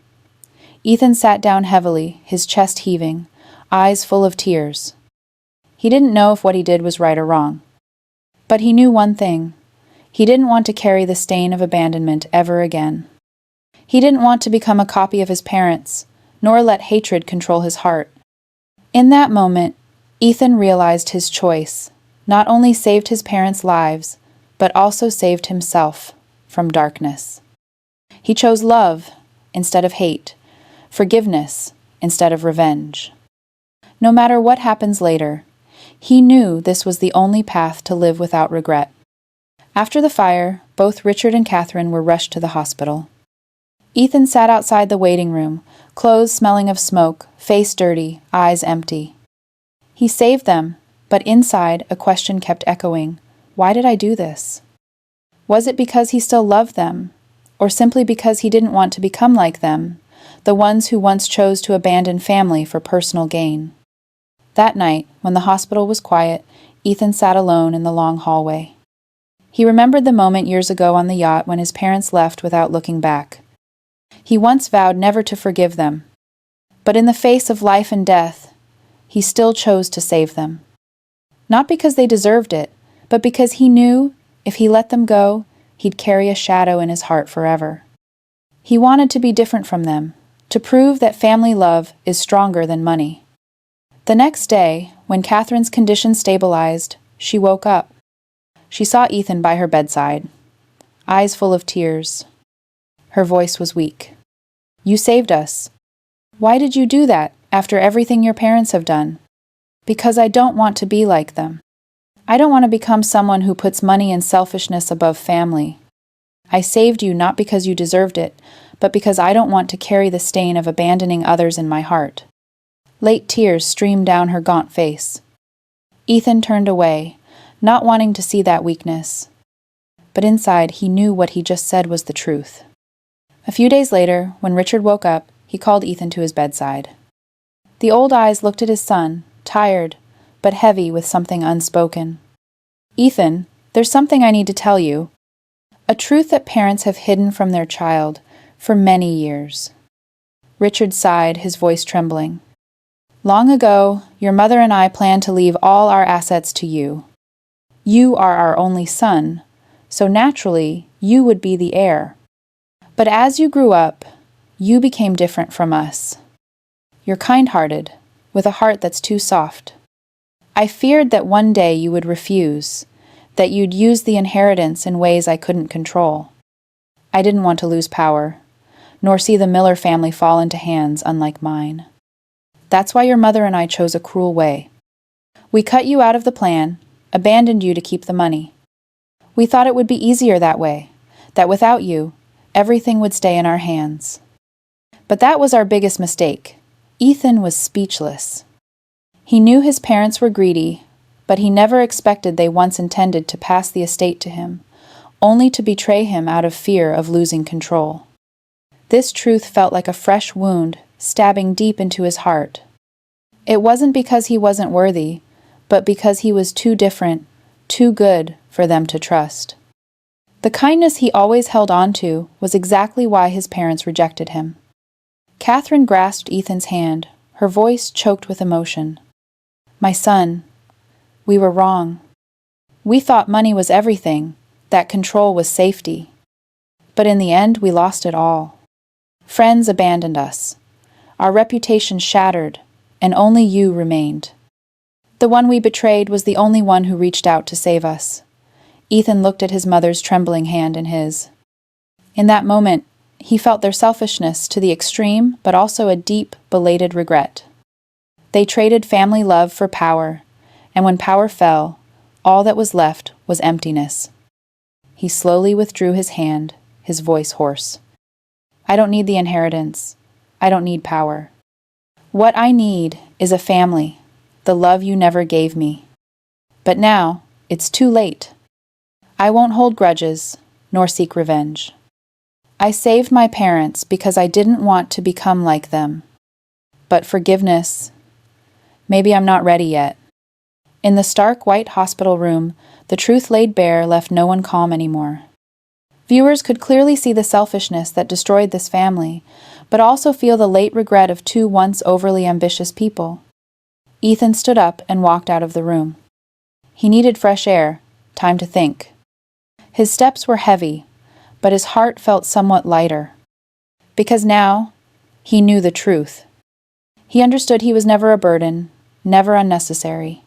Ethan sat down heavily, his chest heaving, eyes full of tears. He didn't know if what he did was right or wrong. But he knew one thing. He didn't want to carry the stain of abandonment ever again. He didn't want to become a copy of his parents, nor let hatred control his heart. In that moment, Ethan realized his choice not only saved his parents' lives, but also saved himself from darkness. He chose love instead of hate, forgiveness instead of revenge. No matter what happens later, he knew this was the only path to live without regret. After the fire, both Richard and Catherine were rushed to the hospital. Ethan sat outside the waiting room, clothes smelling of smoke, face dirty, eyes empty. He saved them, but inside a question kept echoing. Why did I do this? Was it because he still loved them, or simply because he didn't want to become like them, the ones who once chose to abandon family for personal gain? That night, when the hospital was quiet, Ethan sat alone in the long hallway. He remembered the moment years ago on the yacht when his parents left without looking back. He once vowed never to forgive them, but in the face of life and death, he still chose to save them. Not because they deserved it, but because he knew if he let them go, he'd carry a shadow in his heart forever. He wanted to be different from them, to prove that family love is stronger than money. The next day, when Catherine's condition stabilized, she woke up. She saw Ethan by her bedside, eyes full of tears. Her voice was weak. "You saved us. Why did you do that after everything your parents have done?" "Because I don't want to be like them. I don't want to become someone who puts money and selfishness above family. I saved you not because you deserved it, but because I don't want to carry the stain of abandoning others in my heart." Late tears streamed down her gaunt face. Ethan turned away, not wanting to see that weakness. But inside, he knew what he just said was the truth. A few days later, when Richard woke up, he called Ethan to his bedside. The old eyes looked at his son, tired, but heavy with something unspoken. "Ethan, there's something I need to tell you. A truth that parents have hidden from their child for many years." Richard sighed, his voice trembling. "Long ago, your mother and I planned to leave all our assets to you. You are our only son, so naturally, you would be the heir. But as you grew up, you became different from us. You're kind-hearted, with a heart that's too soft. I feared that one day you would refuse, that you'd use the inheritance in ways I couldn't control. I didn't want to lose power, nor see the Miller family fall into hands unlike mine. That's why your mother and I chose a cruel way. We cut you out of the plan, abandoned you to keep the money. We thought it would be easier that way, that without you, everything would stay in our hands. But that was our biggest mistake." Ethan was speechless. He knew his parents were greedy, but he never expected they once intended to pass the estate to him, only to betray him out of fear of losing control. This truth felt like a fresh wound, stabbing deep into his heart. It wasn't because he wasn't worthy, but because he was too different, too good for them to trust. The kindness he always held on to was exactly why his parents rejected him. Catherine grasped Ethan's hand, her voice choked with emotion. "My son, we were wrong. We thought money was everything, that control was safety. But in the end, we lost it all. Friends abandoned us. Our reputation shattered, and only you remained. The one we betrayed was the only one who reached out to save us." Ethan looked at his mother's trembling hand in his. In that moment, he felt their selfishness to the extreme, but also a deep, belated regret. They traded family love for power, and when power fell, all that was left was emptiness. He slowly withdrew his hand, his voice hoarse. "I don't need the inheritance. I don't need power. What I need is a family, the love you never gave me. But now, it's too late. I won't hold grudges, nor seek revenge. I saved my parents because I didn't want to become like them. But forgiveness, maybe I'm not ready yet." In the stark white hospital room, the truth laid bare left no one calm anymore. Viewers could clearly see the selfishness that destroyed this family, but also feel the late regret of two once overly ambitious people. Ethan stood up and walked out of the room. He needed fresh air, time to think. His steps were heavy, but his heart felt somewhat lighter. Because now, he knew the truth. He understood he was never a burden, never unnecessary.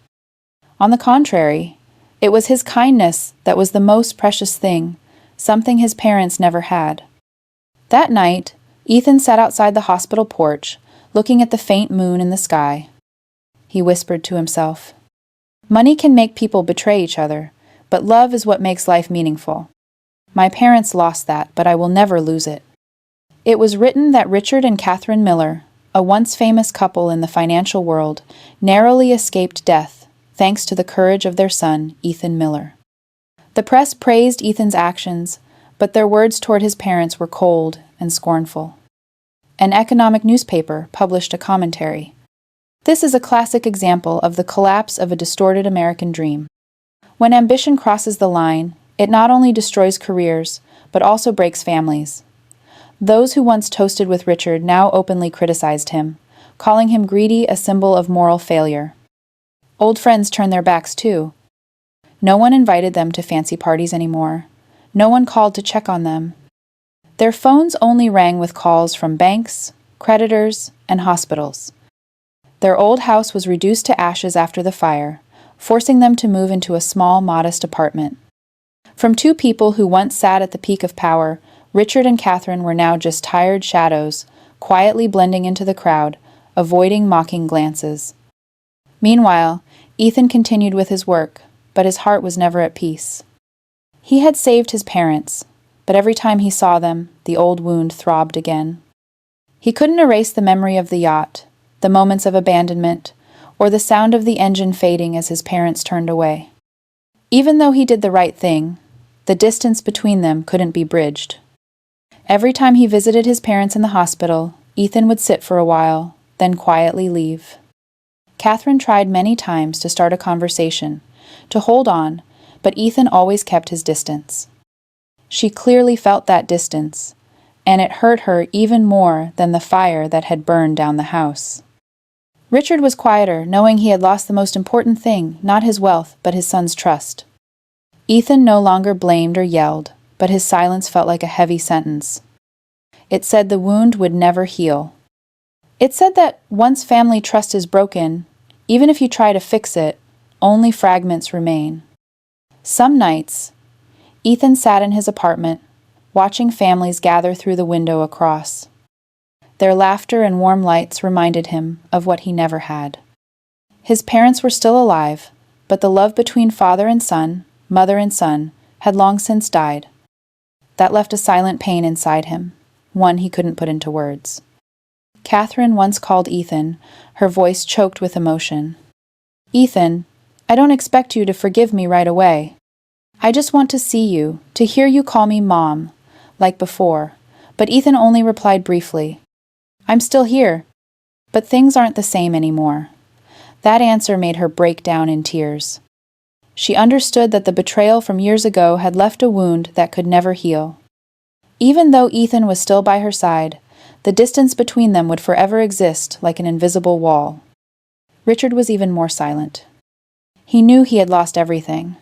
On the contrary, it was his kindness that was the most precious thing, something his parents never had. That night, Ethan sat outside the hospital porch, looking at the faint moon in the sky. He whispered to himself, "Money can make people betray each other, but love is what makes life meaningful. My parents lost that, but I will never lose it." It was written that Richard and Catherine Miller, a once famous couple in the financial world, narrowly escaped death, thanks to the courage of their son, Ethan Miller. The press praised Ethan's actions, but their words toward his parents were cold and scornful. An economic newspaper published a commentary. This is a classic example of the collapse of a distorted American dream. When ambition crosses the line, it not only destroys careers, but also breaks families. Those who once toasted with Richard now openly criticized him, calling him greedy, a symbol of moral failure. Old friends turned their backs too. No one invited them to fancy parties anymore. No one called to check on them. Their phones only rang with calls from banks, creditors, and hospitals. Their old house was reduced to ashes after the fire, forcing them to move into a small, modest apartment. From two people who once sat at the peak of power, Richard and Catherine were now just tired shadows, quietly blending into the crowd, avoiding mocking glances. Meanwhile, Ethan continued with his work, but his heart was never at peace. He had saved his parents, but every time he saw them, the old wound throbbed again. He couldn't erase the memory of the yacht, the moments of abandonment, or the sound of the engine fading as his parents turned away. Even though he did the right thing, the distance between them couldn't be bridged. Every time he visited his parents in the hospital, Ethan would sit for a while, then quietly leave. Catherine tried many times to start a conversation, to hold on, but Ethan always kept his distance. She clearly felt that distance, and it hurt her even more than the fire that had burned down the house. Richard was quieter, knowing he had lost the most important thing, not his wealth, but his son's trust. Ethan no longer blamed or yelled, but his silence felt like a heavy sentence. It said the wound would never heal. It said that once family trust is broken, even if you try to fix it, only fragments remain. Some nights, Ethan sat in his apartment, watching families gather through the window across. Their laughter and warm lights reminded him of what he never had. His parents were still alive, but the love between father and son, mother and son, had long since died. That left a silent pain inside him, one he couldn't put into words. Catherine once called Ethan, her voice choked with emotion. "Ethan, I don't expect you to forgive me right away. I just want to see you, to hear you call me Mom, like before." But Ethan only replied briefly, "I'm still here, but things aren't the same anymore." That answer made her break down in tears. She understood that the betrayal from years ago had left a wound that could never heal. Even though Ethan was still by her side, the distance between them would forever exist like an invisible wall. Richard was even more silent. He knew he had lost everything.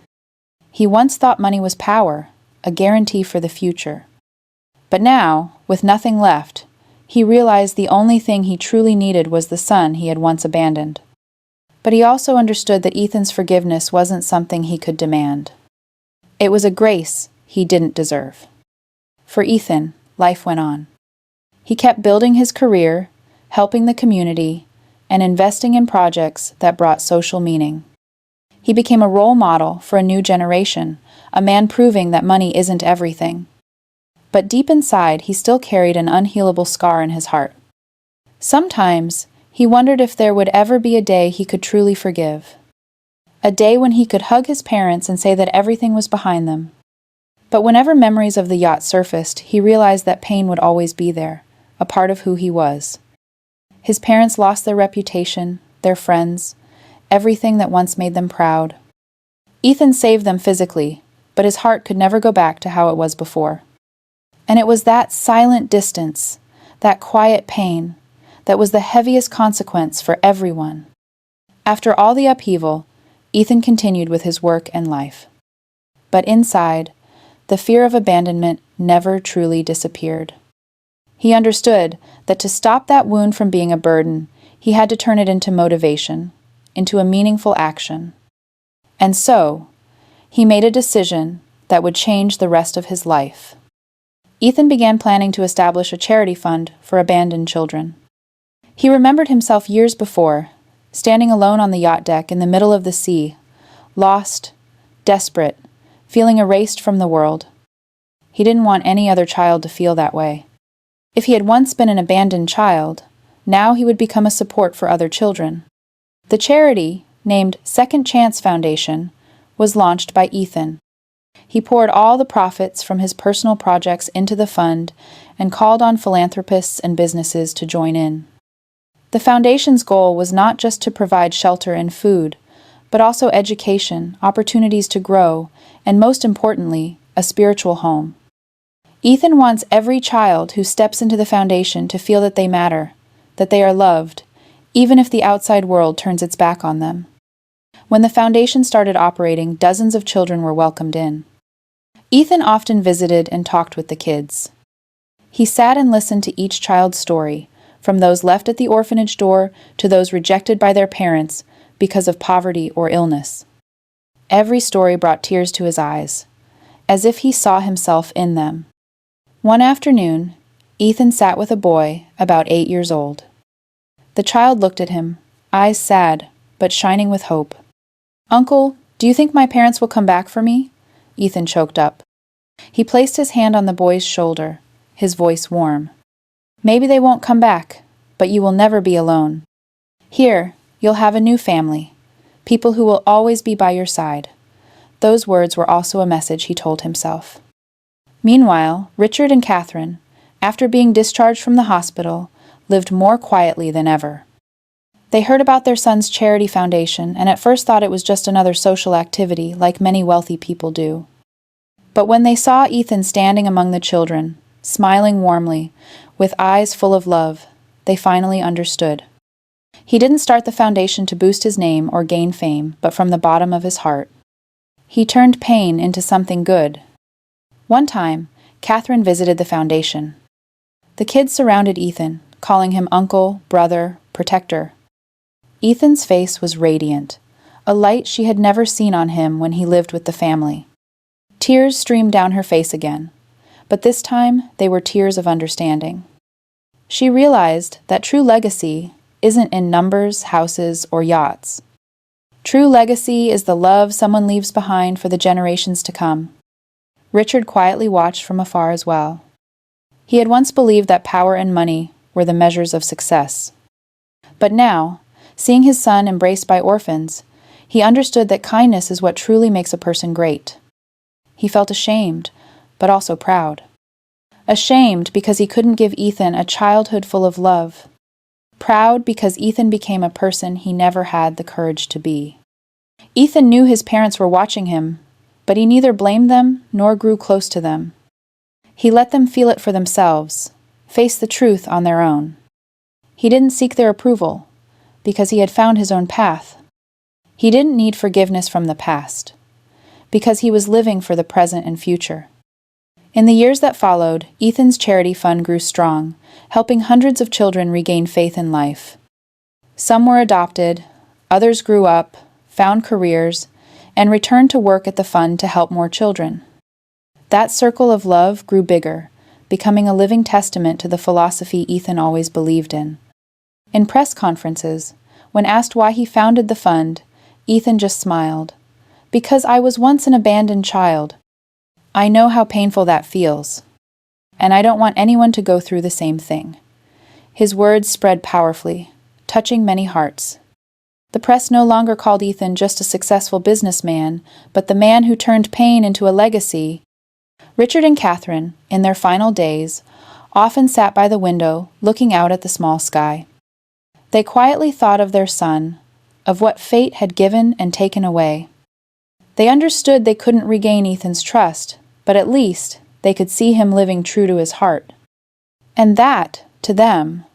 He once thought money was power, a guarantee for the future. But now, with nothing left, he realized the only thing he truly needed was the son he had once abandoned. But he also understood that Ethan's forgiveness wasn't something he could demand. It was a grace he didn't deserve. For Ethan, life went on. He kept building his career, helping the community, and investing in projects that brought social meaning. He became a role model for a new generation, a man proving that money isn't everything. But deep inside, he still carried an unhealable scar in his heart. Sometimes, he wondered if there would ever be a day he could truly forgive. A day when he could hug his parents and say that everything was behind them. But whenever memories of the yacht surfaced, he realized that pain would always be there, a part of who he was. His parents lost their reputation, their friends, everything that once made them proud. Ethan saved them physically, but his heart could never go back to how it was before. And it was that silent distance, that quiet pain, that was the heaviest consequence for everyone. After all the upheaval, Ethan continued with his work and life. But inside, the fear of abandonment never truly disappeared. He understood that to stop that wound from being a burden, he had to turn it into motivation, into a meaningful action. And so, he made a decision that would change the rest of his life. Ethan began planning to establish a charity fund for abandoned children. He remembered himself years before, standing alone on the yacht deck in the middle of the sea, lost, desperate, feeling erased from the world. He didn't want any other child to feel that way. If he had once been an abandoned child, now he would become a support for other children. The charity, named Second Chance Foundation, was launched by Ethan. He poured all the profits from his personal projects into the fund and called on philanthropists and businesses to join in. The foundation's goal was not just to provide shelter and food, but also education, opportunities to grow, and most importantly, a spiritual home. Ethan wants every child who steps into the foundation to feel that they matter, that they are loved, even if the outside world turns its back on them. When the foundation started operating, dozens of children were welcomed in. Ethan often visited and talked with the kids. He sat and listened to each child's story, from those left at the orphanage door to those rejected by their parents because of poverty or illness. Every story brought tears to his eyes, as if he saw himself in them. One afternoon, Ethan sat with a boy about 8 years old. The child looked at him, eyes sad, but shining with hope. "Uncle, do you think my parents will come back for me?" Ethan choked up. He placed his hand on the boy's shoulder, his voice warm. "Maybe they won't come back, but you will never be alone. Here, you'll have a new family, people who will always be by your side." Those words were also a message he told himself. Meanwhile, Richard and Catherine, after being discharged from the hospital, lived more quietly than ever. They heard about their son's charity foundation and at first thought it was just another social activity like many wealthy people do. But when they saw Ethan standing among the children, smiling warmly, with eyes full of love, they finally understood. He didn't start the foundation to boost his name or gain fame, but from the bottom of his heart. He turned pain into something good. One time, Catherine visited the foundation. The kids surrounded Ethan, calling him uncle, brother, protector. Ethan's face was radiant, a light she had never seen on him when he lived with the family. Tears streamed down her face again, but this time they were tears of understanding. She realized that true legacy isn't in numbers, houses, or yachts. True legacy is the love someone leaves behind for the generations to come. Richard quietly watched from afar as well. He had once believed that power and money were the measures of success. But now, seeing his son embraced by orphans, he understood that kindness is what truly makes a person great. He felt ashamed, but also proud. Ashamed because he couldn't give Ethan a childhood full of love. Proud because Ethan became a person he never had the courage to be. Ethan knew his parents were watching him, but he neither blamed them nor grew close to them. He let them feel it for themselves, face the truth on their own. He didn't seek their approval, because he had found his own path. He didn't need forgiveness from the past, because he was living for the present and future. In the years that followed, Ethan's charity fund grew strong, helping hundreds of children regain faith in life. Some were adopted, others grew up, found careers, and returned to work at the fund to help more children. That circle of love grew bigger, becoming a living testament to the philosophy Ethan always believed in. In press conferences, when asked why he founded the fund, Ethan just smiled. "Because I was once an abandoned child. I know how painful that feels. And I don't want anyone to go through the same thing." His words spread powerfully, touching many hearts. The press no longer called Ethan just a successful businessman, but the man who turned pain into a legacy. Richard and Catherine, in their final days, often sat by the window, looking out at the small sky. They quietly thought of their son, of what fate had given and taken away. They understood they couldn't regain Ethan's trust, but at least they could see him living true to his heart. And that, to them,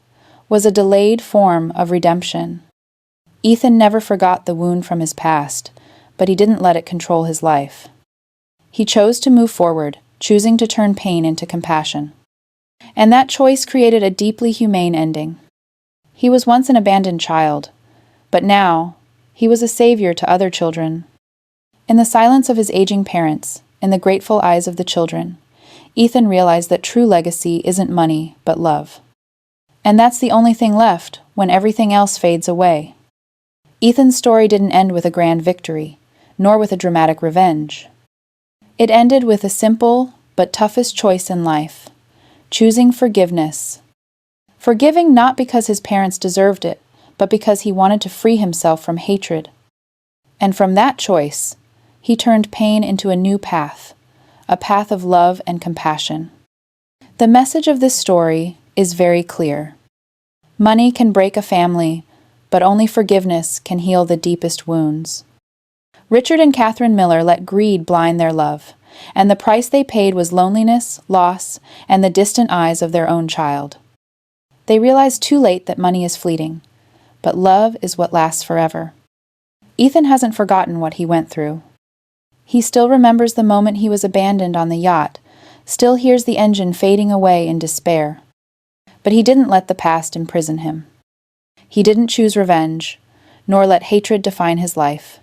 was a delayed form of redemption. Ethan never forgot the wound from his past, but he didn't let it control his life. He chose to move forward, choosing to turn pain into compassion. And that choice created a deeply humane ending. He was once an abandoned child, but now he was a savior to other children. In the silence of his aging parents, in the grateful eyes of the children, Ethan realized that true legacy isn't money, but love. And that's the only thing left when everything else fades away. Ethan's story didn't end with a grand victory, nor with a dramatic revenge. It ended with a simple but toughest choice in life: choosing forgiveness. Forgiving not because his parents deserved it, but because he wanted to free himself from hatred. And from that choice, he turned pain into a new path, a path of love and compassion. The message of this story is very clear. Money can break a family, but only forgiveness can heal the deepest wounds. Richard and Catherine Miller let greed blind their love, and the price they paid was loneliness, loss, and the distant eyes of their own child. They realized too late that money is fleeting, but love is what lasts forever. Ethan hasn't forgotten what he went through. He still remembers the moment he was abandoned on the yacht, still hears the engine fading away in despair. But he didn't let the past imprison him. He didn't choose revenge, nor let hatred define his life.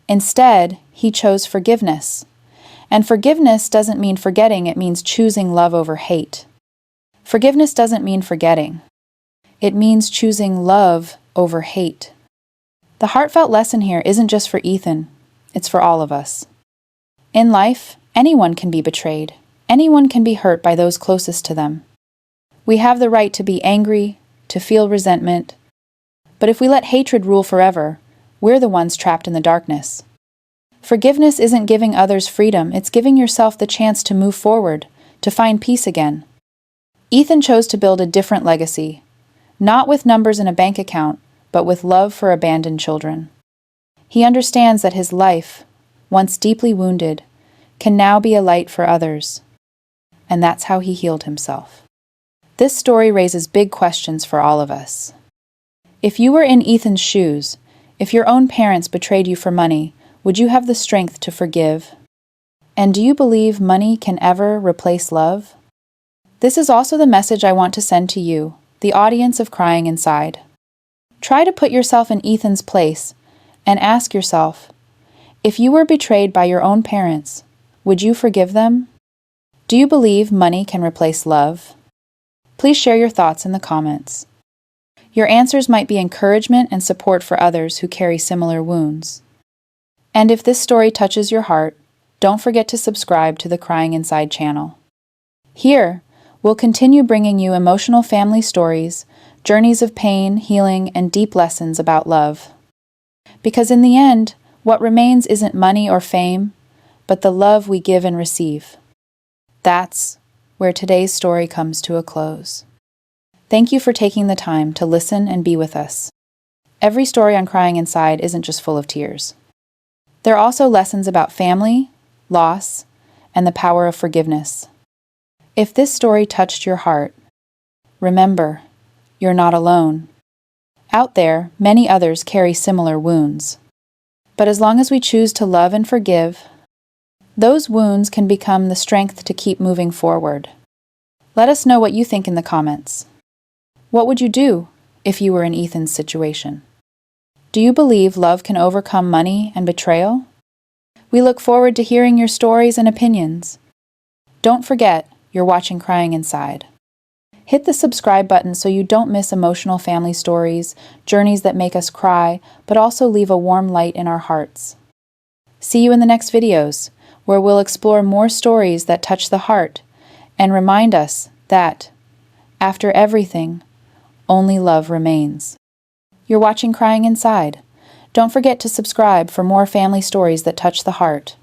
Instead, he chose forgiveness. And forgiveness doesn't mean forgetting, it means choosing love over hate. Forgiveness doesn't mean forgetting. It means choosing love over hate. The heartfelt lesson here isn't just for Ethan, it's for all of us. In life, anyone can be betrayed. Anyone can be hurt by those closest to them. We have the right to be angry, to feel resentment. But if we let hatred rule forever, we're the ones trapped in the darkness. Forgiveness isn't giving others freedom, it's giving yourself the chance to move forward, to find peace again. Ethan chose to build a different legacy, not with numbers in a bank account, but with love for abandoned children. He understands that his life, once deeply wounded, can now be a light for others. And that's how he healed himself. This story raises big questions for all of us. If you were in Ethan's shoes, if your own parents betrayed you for money, would you have the strength to forgive? And do you believe money can ever replace love? This is also the message I want to send to you, the audience of Crying Inside. Try to put yourself in Ethan's place and ask yourself, if you were betrayed by your own parents, would you forgive them? Do you believe money can replace love? Please share your thoughts in the comments. Your answers might be encouragement and support for others who carry similar wounds. And if this story touches your heart, don't forget to subscribe to the Crying Inside channel. Here, we'll continue bringing you emotional family stories, journeys of pain, healing, and deep lessons about love. Because in the end, what remains isn't money or fame, but the love we give and receive. That's where today's story comes to a close. Thank you for taking the time to listen and be with us. Every story on Crying Inside isn't just full of tears. There are also lessons about family, loss, and the power of forgiveness. If this story touched your heart, remember, you're not alone. Out there, many others carry similar wounds. But as long as we choose to love and forgive, Those wounds can become the strength to keep moving forward. Let us know what you think in the comments. What would you do if you were in Ethan's situation? Do you believe love can overcome money and betrayal? We look forward to hearing your stories and opinions. Don't forget, you're watching Crying Inside. Hit the subscribe button so you don't miss emotional family stories, journeys that make us cry, but also leave a warm light in our hearts. See you in the next videos, where we'll explore more stories that touch the heart and remind us that, after everything, only love remains. You're watching Crying Inside. Don't forget to subscribe for more family stories that touch the heart.